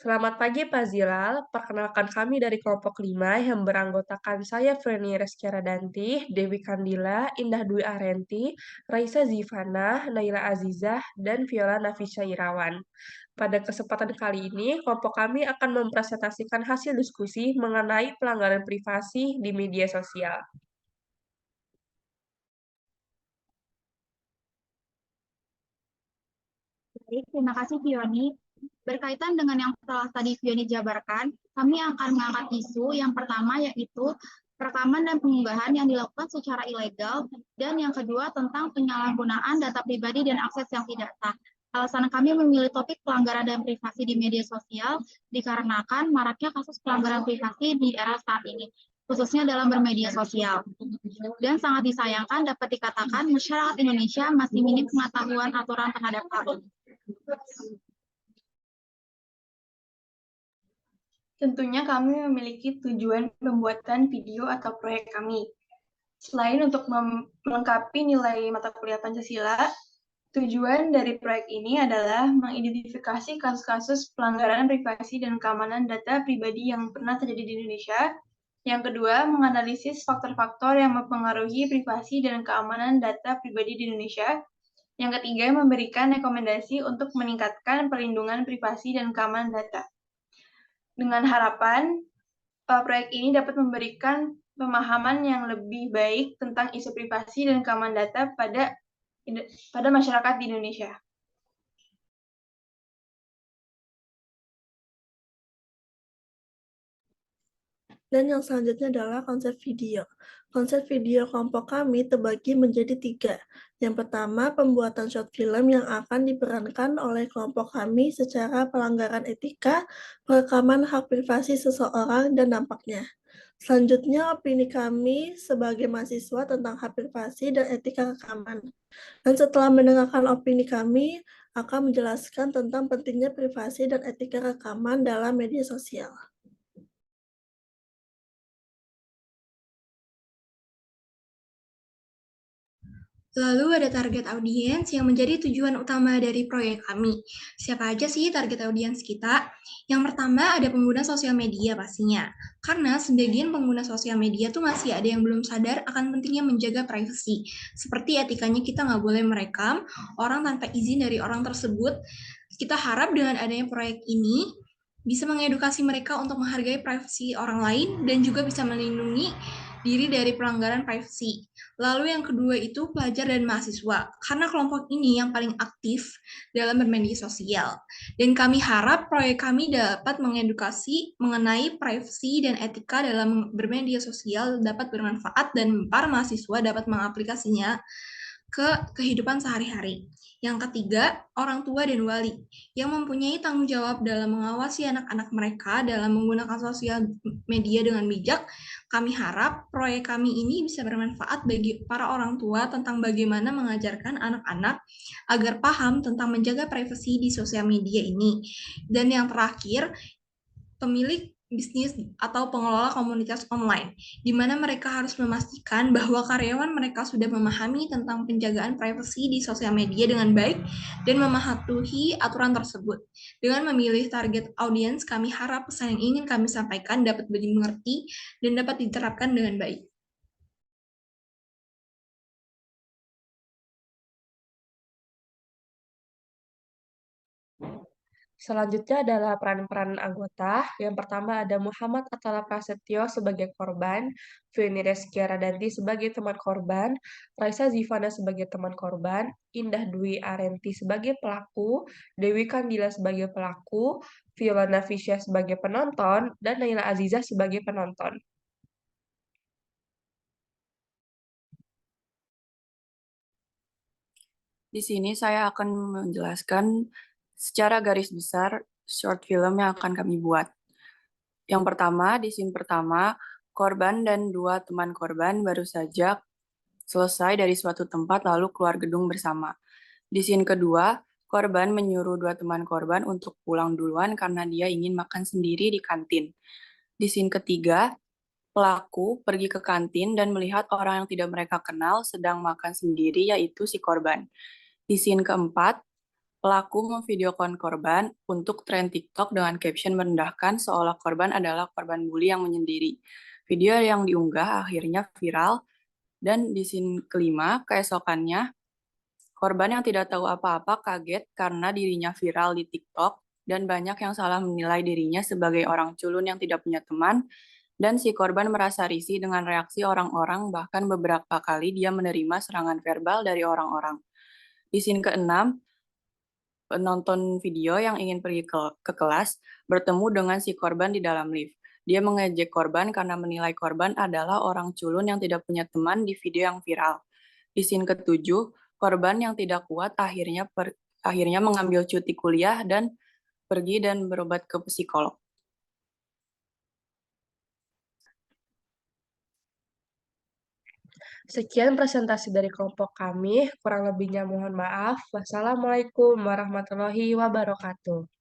Selamat pagi Pak Zilal, perkenalkan kami dari kelompok 5 yang beranggotakan saya Freni Reskiaradanti, Dewi Kandila, Indah Dwi Arenti, Raisa Zivana, Naila Azizah, dan Viola Nafisya Irawan. Pada kesempatan kali ini, kelompok kami akan mempresentasikan hasil diskusi mengenai pelanggaran privasi di media sosial. Baik, terima kasih Fioni. Berkaitan dengan yang telah tadi Fioni jabarkan, kami akan mengangkat isu yang pertama yaitu perekaman dan pengunggahan yang dilakukan secara ilegal, dan yang kedua tentang penyalahgunaan data pribadi dan akses yang tidak sah. Alasan kami memilih topik pelanggaran dan privasi di media sosial dikarenakan maraknya kasus pelanggaran privasi di era saat ini, khususnya dalam bermedia sosial. Dan sangat disayangkan dapat dikatakan masyarakat Indonesia masih minim pengetahuan aturan terhadap hal ini. Tentunya kami memiliki tujuan pembuatan video atau proyek kami. Selain untuk melengkapi nilai mata kuliah Pancasila, tujuan dari proyek ini adalah mengidentifikasi kasus-kasus pelanggaran privasi dan keamanan data pribadi yang pernah terjadi di Indonesia. Yang kedua, menganalisis faktor-faktor yang mempengaruhi privasi dan keamanan data pribadi di Indonesia. Yang ketiga, memberikan rekomendasi untuk meningkatkan perlindungan privasi dan keamanan data. Dengan harapan proyek ini dapat memberikan pemahaman yang lebih baik tentang isu privasi dan keamanan data pada masyarakat di Indonesia. Dan yang selanjutnya adalah konsep video. Konsep video kelompok kami terbagi menjadi 3. Yang pertama, pembuatan short film yang akan diperankan oleh kelompok kami secara pelanggaran etika, perekaman hak privasi seseorang, dan dampaknya. Selanjutnya, opini kami sebagai mahasiswa tentang hak privasi dan etika rekaman. Dan setelah mendengarkan opini kami, akan menjelaskan tentang pentingnya privasi dan etika rekaman dalam media sosial. Lalu ada target audiens yang menjadi tujuan utama dari proyek kami. Siapa aja sih target audiens kita? Yang pertama ada pengguna sosial media pastinya. Karena sebagian pengguna sosial media tuh masih ada yang belum sadar akan pentingnya menjaga privasi. Seperti etikanya kita nggak boleh merekam orang tanpa izin dari orang tersebut. Kita harap dengan adanya proyek ini bisa mengedukasi mereka untuk menghargai privasi orang lain dan juga bisa melindungi diri dari pelanggaran privasi. Lalu yang kedua itu pelajar dan mahasiswa, karena kelompok ini yang paling aktif dalam bermedia sosial. Dan kami harap proyek kami dapat mengedukasi mengenai privasi dan etika dalam bermedia sosial dapat bermanfaat dan para mahasiswa dapat mengaplikasinya ke kehidupan sehari-hari. Yang ketiga, orang tua dan wali yang mempunyai tanggung jawab dalam mengawasi anak-anak mereka dalam menggunakan sosial media dengan bijak. Kami harap proyek kami ini bisa bermanfaat bagi para orang tua tentang bagaimana mengajarkan anak-anak agar paham tentang menjaga privasi di sosial media ini. Dan yang terakhir, pemilik bisnis atau pengelola komunitas online, di mana mereka harus memastikan bahwa karyawan mereka sudah memahami tentang penjagaan privasi di sosial media dengan baik dan mematuhi aturan tersebut. Dengan memilih target audiens, kami harap pesan yang ingin kami sampaikan dapat dimengerti dan dapat diterapkan dengan baik. Selanjutnya adalah peran-peran anggota. Yang pertama ada Muhammad Atala Prasetyo sebagai korban, Feni Reskiaradanti sebagai teman korban, Raisa Zivana sebagai teman korban, Indah Dwi Arenti sebagai pelaku, Dewi Kandila sebagai pelaku, Viola Nafisya sebagai penonton, dan Naila Azizah sebagai penonton. Di sini saya akan menjelaskan secara garis besar short film yang akan kami buat. Yang pertama, di scene pertama, korban dan dua teman korban baru saja selesai dari suatu tempat lalu keluar gedung bersama. Di scene kedua, korban menyuruh dua teman korban untuk pulang duluan karena dia ingin makan sendiri di kantin. Di scene ketiga, pelaku pergi ke kantin dan melihat orang yang tidak mereka kenal sedang makan sendiri, yaitu si korban. Di scene keempat, Pelaku memvideokan korban untuk tren TikTok dengan caption merendahkan seolah korban adalah korban bully yang menyendiri. Video yang diunggah akhirnya viral dan di scene kelima, keesokannya, korban yang tidak tahu apa-apa kaget karena dirinya viral di TikTok dan banyak yang salah menilai dirinya sebagai orang culun yang tidak punya teman dan si korban merasa risih dengan reaksi orang-orang bahkan beberapa kali dia menerima serangan verbal dari orang-orang. Di scene keenam, penonton video yang ingin pergi ke kelas bertemu dengan si korban di dalam lift. Dia mengejek korban karena menilai korban adalah orang culun yang tidak punya teman di video yang viral. Di scene ketujuh, korban yang tidak kuat akhirnya mengambil cuti kuliah dan pergi dan berobat ke psikolog. Sekian presentasi dari kelompok kami, kurang lebihnya mohon maaf. Wassalamualaikum warahmatullahi wabarakatuh.